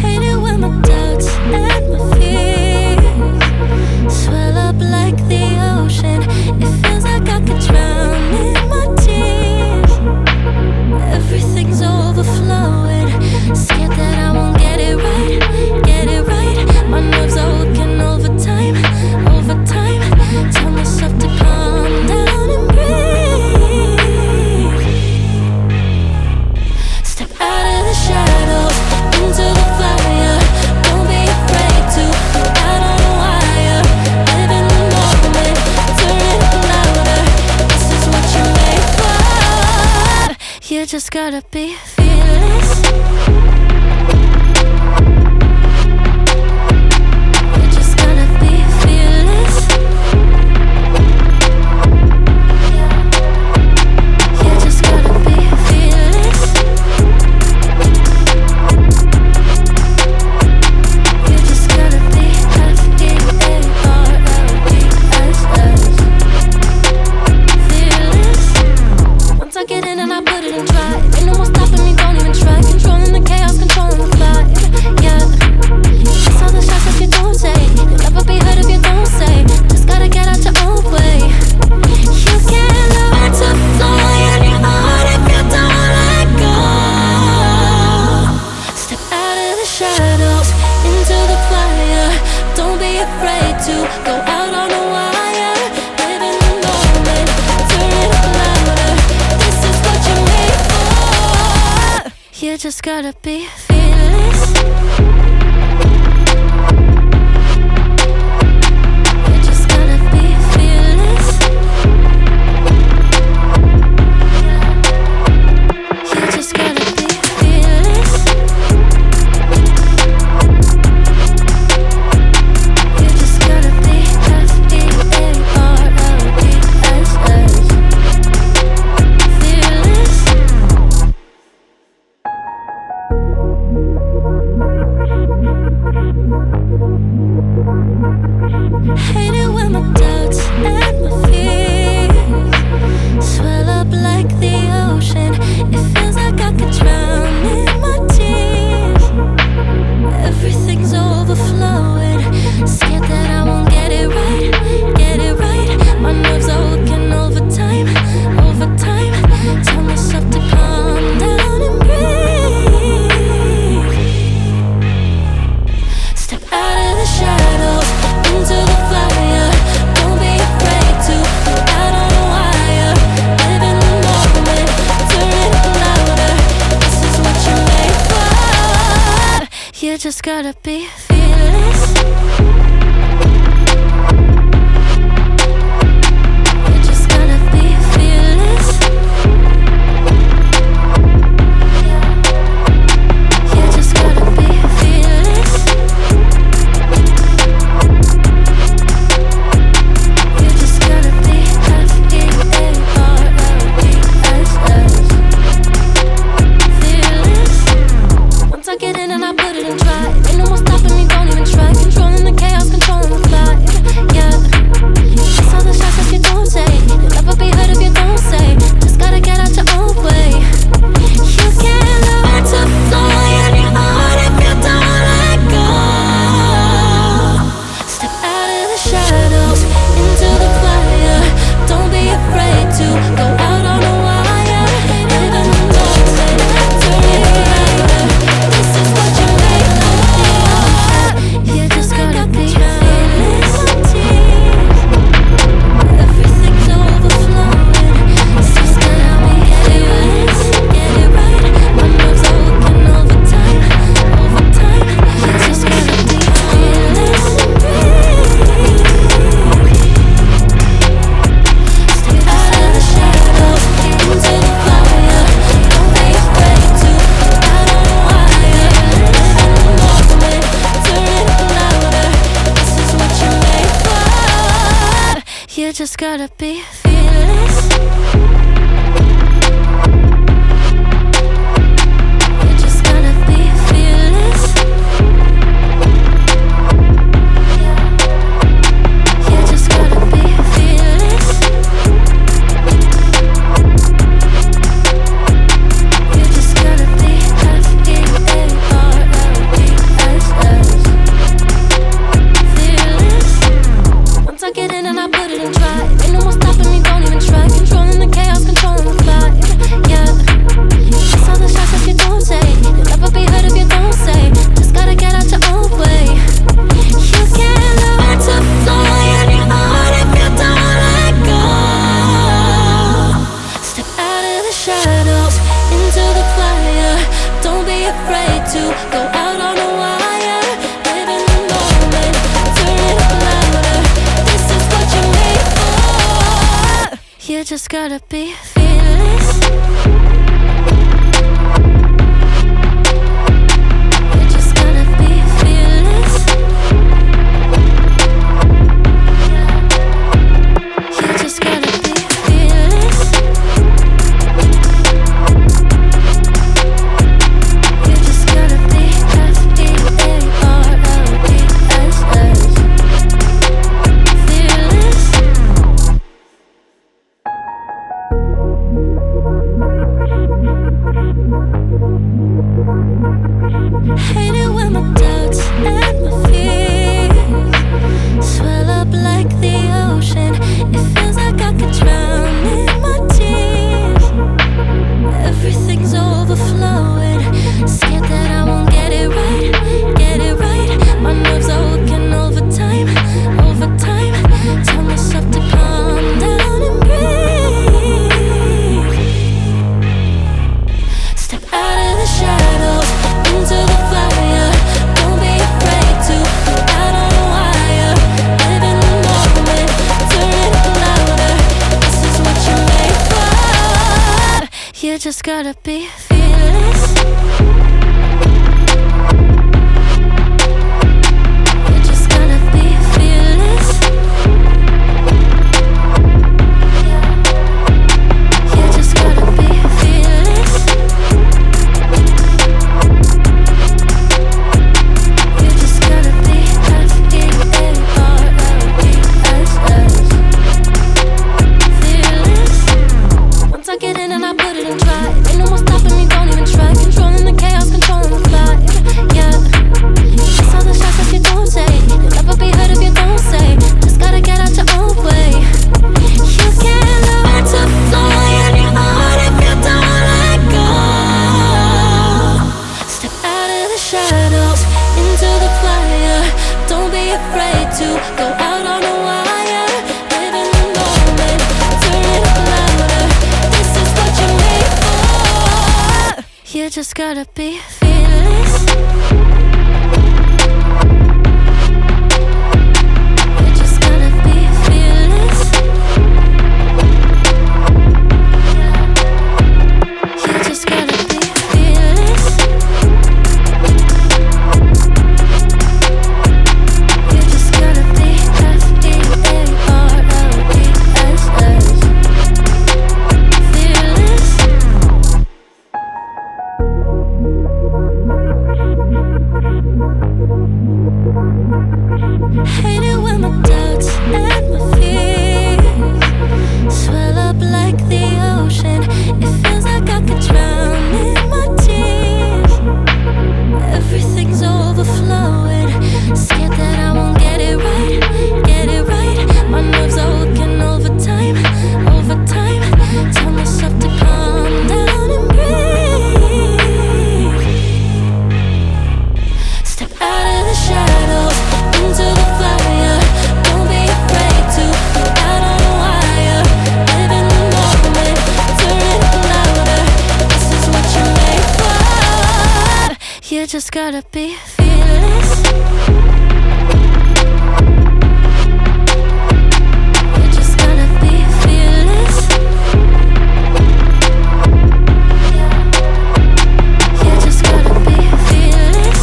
Hate it when my doubts and my fears swell up like the ocean. It feels like I could drown in my tears. Everything's overflowing. Scared that I won't get it right, get it right. My nerves are working overtime, overtime. Tell myself to calm down and breathe. Step out of the shadows into the fire. Don't be afraid to go out on a wire. Live in the moment, turn it up louder. This is what you're made for. You just gotta be fearless. You just gotta be fearless. You just gotta be fearless. You just gotta be fearless. Once I get in and I put it in drive, ain't no more stopping me, don't even try. Controlling the chaos, controlling the vibe, yeah. That's all the shots that you don't take. You'll never be heard if you don't say. Just gotta get out your own way. You can't learn to fly on your heart if you don't let go. Step out of the shadows into the fire. Don't be afraid to go out on a wire. Live in the moment, turn it up louder. This is what you're made for. You just gotta be fearless. You just gotta be fearless. You just gotta be fearless. You just gotta be fearless. Hate it when my doubts and my fears swell up like the ocean. It feels like I could drown in my tears. Everything's overflowing. Scared that I won't get it right, get it right. My nerves are working overtime, overtime. Tell myself to calm down and breathe. Step out of the shadows into the fire. Don't be afraid to go out on a wire. Live in the moment, turn it up louder. This is what you're made for. You just gotta be fearless. You just gotta be fearless. You just gotta be fearless. You just gotta be fearless. Once I get in and I put it in drive, ain't no more stopping me, don't even try. Controlling the chaos, controlling the vibe, yeah. That's all the shots that you don't take. You'll never be heard if you don't say. Just gotta get out your own way. You can't learn to fly on your heart if you don't let go. Step out of the shadows into the fire. Don't be afraid to go out on a wire. Live in the moment, turn it louder. This is what you're made for. You just gotta be fearless. Everything's overflowing. Just gotta be fearless. Get it right. My nerves are working overtime, overtime. You just gotta be fearless. Step out of the shadows into the fire. Don't be afraid to go out on a wire. Live in the moment, turn it up louder. This is what you're made for. You just gotta be fearless. You just gotta be fearless. You just gotta be fearless. afraid to go out on a wire. Live in the moment, turn it up louder. This is what you're made for. You just gotta be fearless. Hate it when my doubts and my fears swell up like the ocean. It feels like I could drown in my tears. Everything's overflowing. Scared that I won't get it right, get it right. My nerves are working overtime, overtime. Tell myself to calm down and breathe. Step out of the shadows into the fire. Don't be afraid to go out on a wire. Live in the moment, turn it up louder. This is what you're made for. You just gotta be fearless. You just gotta be fearless. You just gotta be fearless. You just gotta be fearless. Once I get in and I put it in drive, ain't no more stopping me, don't even try. Controlling the chaos, controlling the vibe. Yeah, that's all the shots that you don't say. You'll never be heard if you don't say. Just gotta get out your own way. You can't learn to fly on your own if you don't let go. Step out of the shadows into the fire. Don't be afraid to go out on a wire. Live in the moment, turn it up louder. This is what you're made for. You just gotta be fearless. You just gotta be fearless. You just gotta be fearless. You just gotta be fearless. Hate it when my doubts and my fears swell up like the ocean. It feels like I could drown in my tears. Everything's overflowing. Scared that I won't get it right, get it right. My nerves are working overtime, overtime. Tell myself to calm down and breathe. Step out of the shadows into the fire. Don't be afraid to go out on a wire. Live in the moment, turn it up louder. This is what you're made for. You just gotta be fearless. You just gotta be fearless. You just gotta be fearless.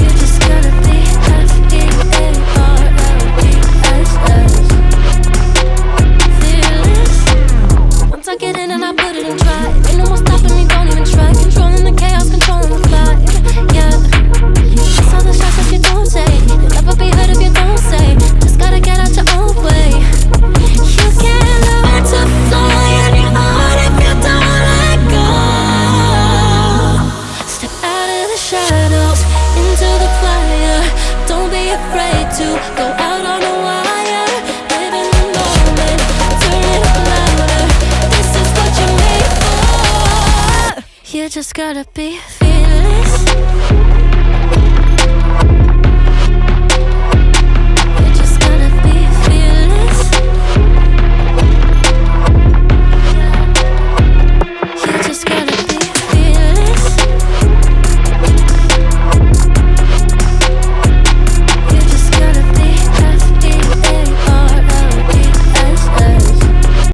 You just gotta be fearless. Once I get in and I put it in drive, ain't no more stopping me, don't even try. Controlling the chaos, controlling the vibe. Yeah, that's all the shots that you don't say. You'll never be heard if you don't say. Just gotta get out your own way. You can't learn to fly on your own if you don't let go. Step out of the shadows into the fire. Don't be afraid to go out on a wire. Live in the moment, turn it up louder. This is what you're made for. You just gotta be fearless.